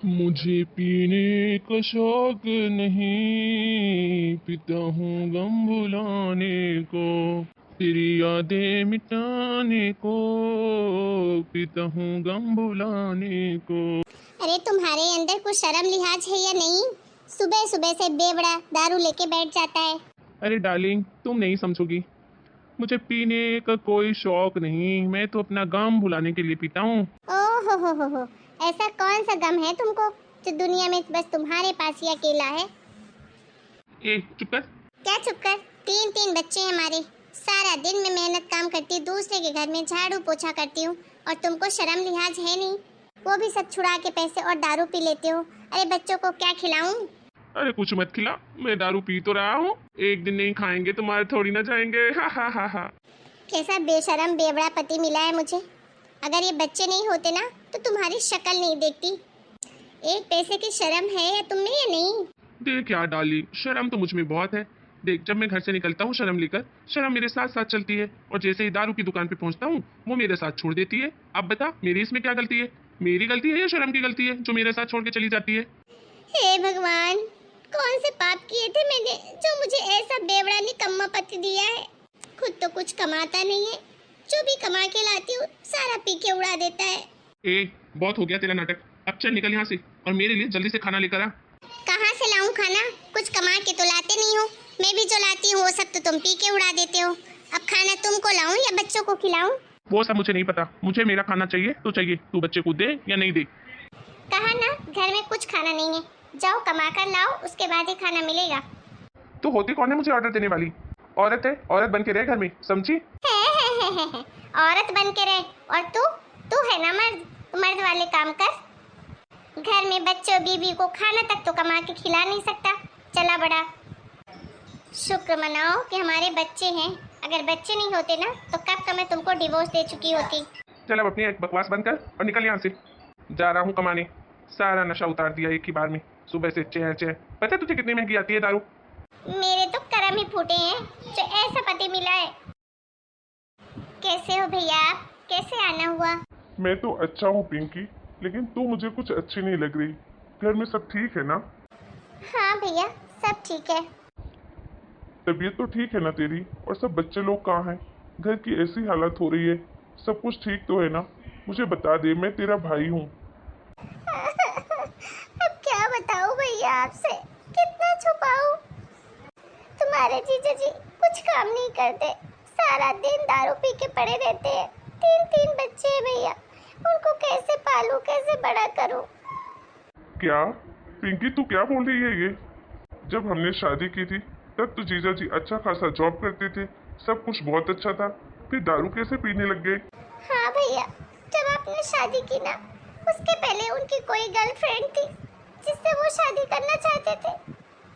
मुझे पीने का शौक नहीं, पीता हूँ गम भुलाने को, तेरी यादें मिटाने को, पीता हूँ गम भुलाने को। अरे तुम्हारे अंदर कुछ शर्म लिहाज है या नहीं? सुबह सुबह से बेवड़ा दारू लेके बैठ जाता है। अरे डार्लिंग, तुम नहीं समझोगी। मुझे पीने का कोई शौक नहीं, मैं तो अपना गम भुलाने के लिए पीता हूँ। ओह हो, ऐसा कौन सा गम है तुमको जो दुनिया में बस तुम्हारे पास ही अकेला है? ए चुप कर। क्या चुप कर? तीन तीन बच्चे हैं हमारे। सारा दिन मैं मेहनत काम करती हूँ, दूसरे के घर में झाड़ू पोछा करती हूँ, और तुमको शर्म लिहाज है नहीं। वो भी सब छुड़ा के पैसे और दारू पी लेते हो। अरे बच्चों को क्या खिलाऊं? अरे कुछ मत खिला, मैं दारू पी तो रहा हूँ। एक दिन नहीं खाएंगे तुम्हारे थोड़ी ना जाएंगे। हा हा हा हा। कैसा बेशरम बेवड़ा पति मिला है मुझे। अगर ये बच्चे नहीं होते ना तो तुम्हारी शक्ल नहीं देखती। एक पैसे की शर्म है या तुम में या नहीं? देख यार डार्लिंग, शर्म तो मुझ में बहुत है। देख, जब मैं घर से निकलता हूँ शर्म लेकर, शर्म मेरे साथ साथ चलती है, और जैसे ही दारू की दुकान पे पहुंचता हूँ वो मेरे साथ छोड़ देती है। अब बता, मेरी इसमें क्या गलती है? मेरी गलती है या शर्म की गलती है जो मेरे साथ छोड़ के चली जाती है? हे भगवान, कौन से पाप किए थे मैंने जो मुझे ऐसा बेवड़ा निकम्मा पति दिया है। खुद तो कुछ कमाता नहीं है, जो भी कमा के लाती हूँ सारा पी के उड़ा देता है। ए, बहुत हो गया तेरा नाटक। अब चल निकल यहाँ से, और मेरे लिए जल्दी से खाना लेकर आ। कहाँ से लाऊं खाना? कुछ कमा के तो लाते नहीं हो। मैं भी जो लाती हूँ वो सब तो तुम पी के उड़ा देते हो। अब खाना तुमको लाऊं या बच्चों को खिलाऊं? वो सब मुझे नहीं पता, मुझे मेरा खाना चाहिए तो चाहिए। तू बच्चे को दे या नहीं दे। कहा ना घर में कुछ खाना नहीं है। जाओ कमा कर लाओ, उसके बाद ही खाना मिलेगा। तो होती कौन है मुझे ऑर्डर देने वाली? औरत है, औरत बन के रहे घर में, समझी? है। औरत बन के रहे। और तू है ना मर्द, तू मर्द वाले काम कर। घर में बच्चों बीवी को खाना तक तो कमा के खिला नहीं सकता। चला बड़ा। शुक्र मनाओ कि हमारे बच्चे हैं। अगर बच्चे नहीं होते ना तो कब का मैं तुमको डिवोर्स दे चुकी होती। चल अब अपनी एक बकवास बंद कर और निकल यहाँ से। जा रहा हूँ कमाने। सारा नशा उतार दिया एक ही बार में। सुबह से चेह चेह। पता है तुझे कितनी महंगी आती है दारू? मेरे तो करम ही फूटे हैं जो ऐसा पति मिला है। कैसे हो भैया आप? कैसे आना हुआ? मैं तो अच्छा हूँ पिंकी, लेकिन तू मुझे कुछ अच्छी नहीं लग रही। घर में सब ठीक है ना? हाँ भैया, सब ठीक है। तबीयत तो ठीक है ना तेरी? और सब बच्चे लोग कहाँ हैं? घर की ऐसी हालत हो रही है, सब कुछ ठीक तो है ना? मुझे बता दे, मैं तेरा भाई हूँ। अब क्या बताऊं भैया आपसे, कितना छुपाऊं? तुम्हारे जीजा जी कुछ काम नहीं करते, सारा दिन दारू पी के पड़े रहते हैं। तीन तीन बच्चे हैं भैया, उनको कैसे पालूं, कैसे बड़ा करूं? क्या पिंकी, तू क्या बोल रही है ये? जब हमने शादी की थी तब तो जीजा जी अच्छा खासा जॉब करते थे, सब कुछ बहुत अच्छा था, फिर दारू कैसे पीने लग गए? हाँ भैया, जब आपने शादी की ना, उसके पहले उनकी कोई गर्लफ्रेंड थी जिससे वो शादी करना चाहते थे,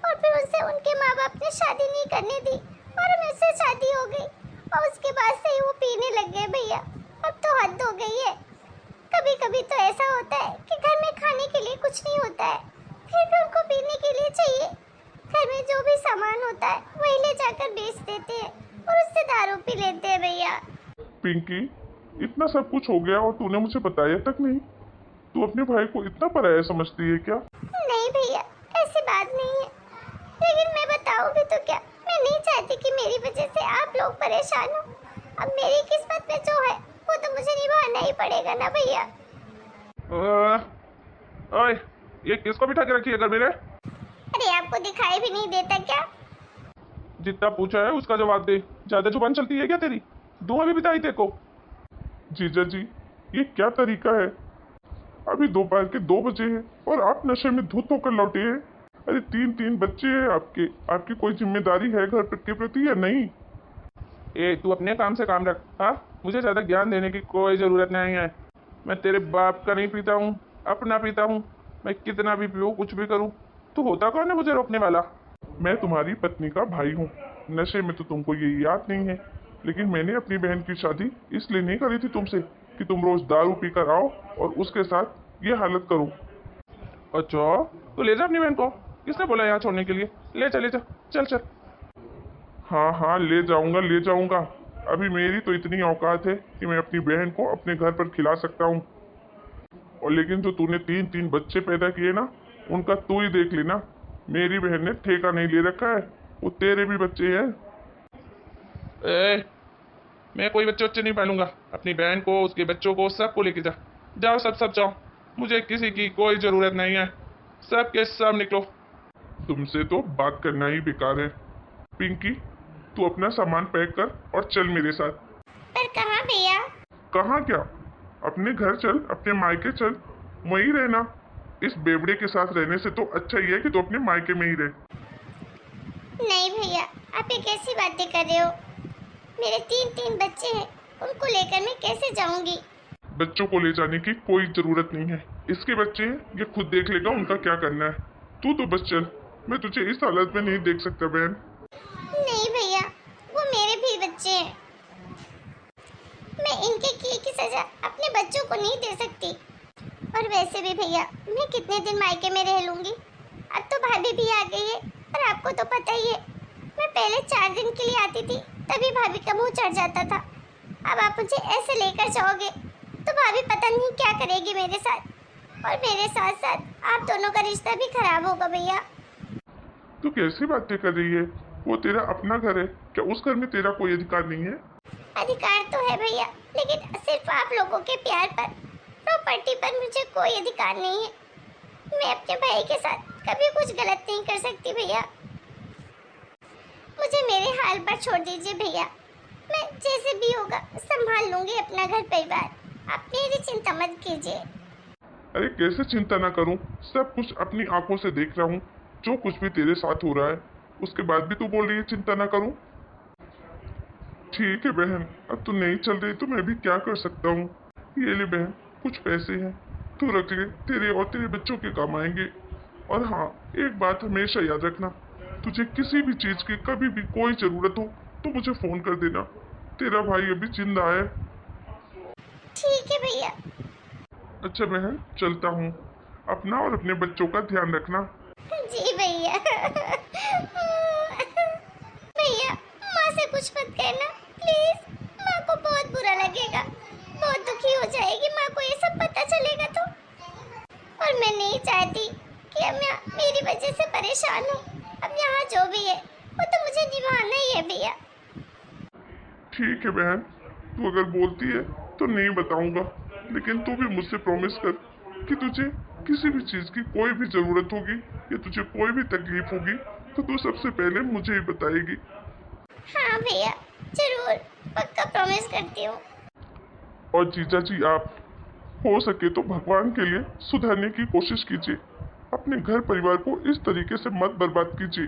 और फिर उनसे उनके माँ बाप ने शादी नहीं करने दी और मुझसे शादी हो गई, और उसके बाद से ही वो पीने लग गए भैया। अब तो हद हो गई है। कभी कभी तो ऐसा होता है कि घर में खाने के लिए कुछ नहीं होता है, फिर भी उनको पीने के लिए चाहिए। घर में जो भी सामान होता है वही ले जाकर बेच देते हैं और उससे दारू पी लेते हैं भैया। पिंकी, इतना सब कुछ हो गया और तूने मुझे बताया तक नहीं? तू अपने भाई को इतना पराया समझती है क्या? नहीं भैया, ऐसी बात नहीं है, लेकिन मैं बताऊं भी तो क्या, मैं नहीं चाहती कि मेरी वजह से आप लोग परेशान हो। अब मेरी किस्मत में जो है वो तो मुझे निभाना ही पड़ेगा ना भैया। ओए, ये किसको बिठा के रखी है घर मेरे? अरे आपको दिखाई भी नहीं देता क्या? जितना पूछा है उसका जवाब दे। ज्यादा जुबान चलती है क्या तेरी? दूं अभी बिताई तेरे को। जीजा जी, ये क्या तरीका है? अभी दोपहर के 2 बजे हैं और आप नशे में धुत होकर लौटे हैं। अरे तीन तीन बच्चे हैं आपके, आपकी कोई जिम्मेदारी है घर के प्रति या नहीं? ए, तू अपने काम से काम रख। हाँ, मुझे ज्यादा ज्ञान देने की कोई जरूरत नहीं है। मैं तेरे बाप का नहीं पीता हूँ, अपना पीता हूँ। मैं कितना भी पीऊँ, कुछ भी करूँ, तू होता कौन है मुझे रोकने वाला? मैं तुम्हारी पत्नी का भाई हूँ। नशे में तो तुमको ये याद नहीं है, लेकिन मैंने अपनी बहन की शादी इसलिए नहीं करी थी तुमसे कि तुम रोज दारू पीकर आओ और उसके साथ ये हालत करो। अच्छा, तो ले जा अपनी बहन को। किसने बोला यहाँ छोड़ने के लिए? ले चल, ले जा, चल चल। हाँ हाँ, ले जाऊंगा ले जाऊंगा। अभी मेरी तो इतनी औकात है कि मैं अपनी बहन को अपने घर पर खिला सकता हूँ। और लेकिन जो तूने 3-3 बच्चे पैदा किए ना, उनका तू ही देख लेना। मेरी बहन ने ठेका नहीं ले रखा है, वो तेरे भी बच्चे हैं। मैं कोई बच्चे नहीं पालूंगा। अपनी बहन को, उसके बच्चों को, सबको लेके जाओ, सब जाओ। मुझे किसी की कोई ज़रूरत नहीं है। सब के सब निकलो। तुमसे तो बात करना ही बेकार है। पिंकी, तू अपना सामान पैक कर और चल मेरे साथ। पर कहाँ भैया? कहाँ क्या? अपने घर चल, अपने मायके चल, वहीं रहना। इस बेवड़े के साथ रहने से तो अच्छा ही है कि तू अपने मायके में ही रहे। नहीं भैया, आप ये कैसी बातें कर रहे हो? मेरे 3-3 बच्चे हैं, उनको लेकर मैं कैसे जाऊंगी? बच्चों को ले जाने की कोई जरूरत नहीं है। इसके बच्चे हैं, ये खुद देख लेगा उनका क्या करना है। तू तो बस चल, मैं तुझे इस हालत में नहीं देख सकता बहन। नहीं भैया, वो मेरे भी बच्चे हैं। मैं इनके किए की सजा अपने बच्चों को नहीं दे सकती। और वैसे भी भैया, मैं कितने दिन मायके में रह लूंगी? अब तो भाभी भी आ गई है, और आपको तो पता ही है, मैं पहले 4 दिन के लिए आती थी, तभी भाभी का मुंह चढ़ जाता था। अब आप मुझे ऐसे लेकर जाओगे तो भाभी पता नहीं क्या करेगी मेरे साथ, और मेरे साथ साथ आप दोनों का रिश्ता भी खराब होगा भैया। तू कैसी बातें कर रही है? वो तेरा अपना घर है, क्या उस घर में तेरा कोई अधिकार नहीं है? अधिकार तो है भैया, लेकिन सिर्फ आप लोगों के प्यार पर, प्रॉपर्टी पर मुझे कोई अधिकार नहीं है। मैं अपने भाई के साथ कभी कुछ गलत नहीं कर सकती भैया। मुझे मेरे हाल पर छोड़ दीजिए भैया। मैं जैसे भी होगा संभाल लूंगी अपना घर परिवार। आप मेरी चिंता मत कीजिए। अरे कैसे चिंता ना करूं? सब कुछ अपनी आंखों से देख रहा हूं, जो कुछ भी तेरे साथ हो रहा है। उसके बाद भी तू बोल रही है चिंता ना करूं? ठीक है बहन, अब तू नहीं चल रही तो मैं भी क्या कर सकता हूँ। ये ले बहन, कुछ पैसे हैं, तू रख ले, तेरे और तेरे बच्चों के काम आएंगे। और हाँ, एक बात हमेशा याद रखना, तुझे किसी भी चीज की कभी भी कोई जरूरत हो तो मुझे फोन कर देना। तेरा भाई अभी जिंदा है। ठीक है भैया। अच्छा बहन, चलता हूँ। अपना और अपने बच्चों का ध्यान रखना। जी भैया। भैया, माँ से कुछ मत कहना प्लीज। माँ को बहुत बुरा लगेगा, बहुत दुखी हो जाएगी माँ को ये सब पता चलेगा तो। और मैं नहीं चाहती कि अब मैं मेरी वजह से परेशान हूँ। अब यहाँ जो भी है वो तो मुझे निभाना ही है भैया। ठीक है बहन, तू अगर बोलती है तो नहीं बताऊंगा, लेकिन तू भी मुझसे प्रॉमिस कर कि तुझे किसी भी चीज की कोई भी जरूरत होगी या तुझे कोई भी तकलीफ होगी तो तू सबसे पहले मुझे ही बताएगी। हाँ भैया, जरूर, पक्का प्रॉमिस करती हूँ। और जीजा जी, आप हो सके तो भगवान के लिए सुधरने की कोशिश कीजिए। अपने घर परिवार को इस तरीके से मत बर्बाद कीजिए।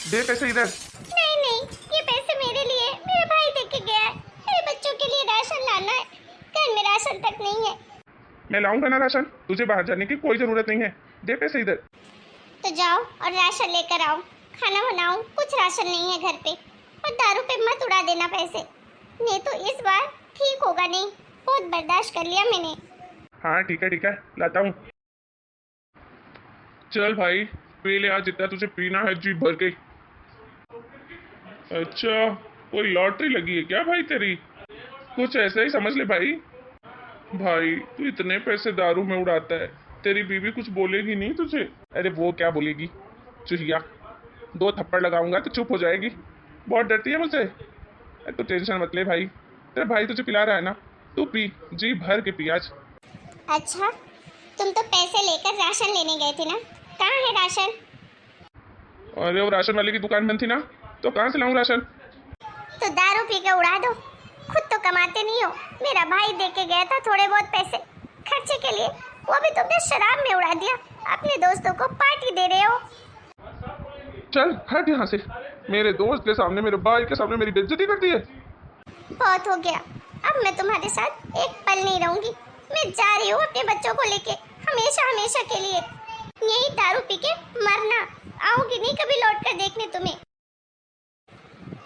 दे पैसे इधर। नहीं नहीं, ये पैसे मेरे लिए, मेरा भाई दे के गया है। मेरे बच्चों के लिए राशन लाना है, घर में राशन तक नहीं है। मैं लाऊंगा ना राशन, तुझे बाहर जाने की कोई जरूरत नहीं है। दे पैसे इधर। तो जाओ और राशन लेकर आओ, खाना बनाओ। कुछ राशन नहीं है घर पे। और दारू पे मत उड़ा देना पैसे, नहीं तो इस बार ठीक होगा नहीं। बहुत बर्दाश्त कर लिया मैंने। हाँ ठीक है, लाता हूँ। चल भाई, पी ले आज जितना तुझे पीना है, जी भर के। अच्छा, कोई लॉटरी लगी है क्या भाई तेरी? कुछ ऐसा ही समझ ले भाई। भाई तू इतने पैसे दारू में उड़ाता है, तेरी बीवी कुछ बोलेगी नहीं तुझे? अरे वो क्या बोलेगी, चुहिया। 2 थप्पड़ लगाऊंगा तो चुप हो जाएगी। बहुत डरती है मुझसे। तो टेंशन मत ले भाई, तेरा भाई तुझे पिला रहा है ना, तू पी, जी भर के पी आज। अच्छा, तुम तो पैसे लेकर राशन लेने गए थे ना, कहाँ है राशन? अरे वो राशन वाले की दुकान बंद थी ना, तो कहाँ से लाऊं राशन? तो दारू पी के उड़ा दो, खुद तो कमाते नहीं हो। मेरा भाई दे के गया था थोड़े बहुत पैसे खर्चे के लिए, वो भी तुमने शराब में उड़ा दिया। अपने दोस्तों को पार्टी दे रहे हो। चल हट यहाँ से, मेरे दोस्त के सामने, मेरे भाई के सामने मेरी बेइज्जती कर दी है। बहुत हो गया, अब मैं तुम्हारे साथ एक पल नहीं रहूंगी। मैं जा रही हूँ अपने बच्चों को लेके, हमेशा हमेशा के लिए। यही दारू पी के मरना, आऊंगी नहीं कभी लौट कर देखने तुम्हें।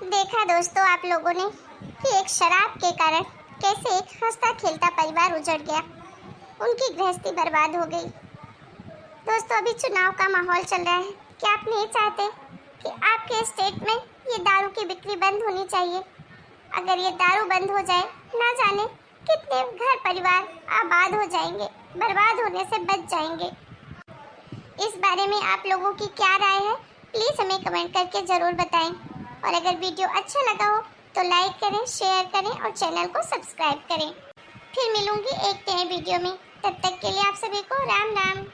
देखा दोस्तों आप लोगों ने कि एक शराब के कारण कैसे एक हंसता खेलता परिवार उजड़ गया, उनकी गृहस्थी बर्बाद हो गई। दोस्तों अभी चुनाव का माहौल चल रहा है, क्या आप नहीं चाहते कि आपके स्टेट में ये दारू की बिक्री बंद होनी चाहिए? अगर ये दारू बंद हो जाए ना जाने कितने घर परिवार आबाद हो जाएंगे, बर्बाद होने से बच जाएंगे। इस बारे में आप लोगों की क्या राय है, प्लीज़ हमें कमेंट करके ज़रूर बताएं। और अगर वीडियो अच्छा लगा हो तो लाइक करें, शेयर करें और चैनल को सब्सक्राइब करें। फिर मिलूंगी एक नए वीडियो में, तब तक के लिए आप सभी को राम राम।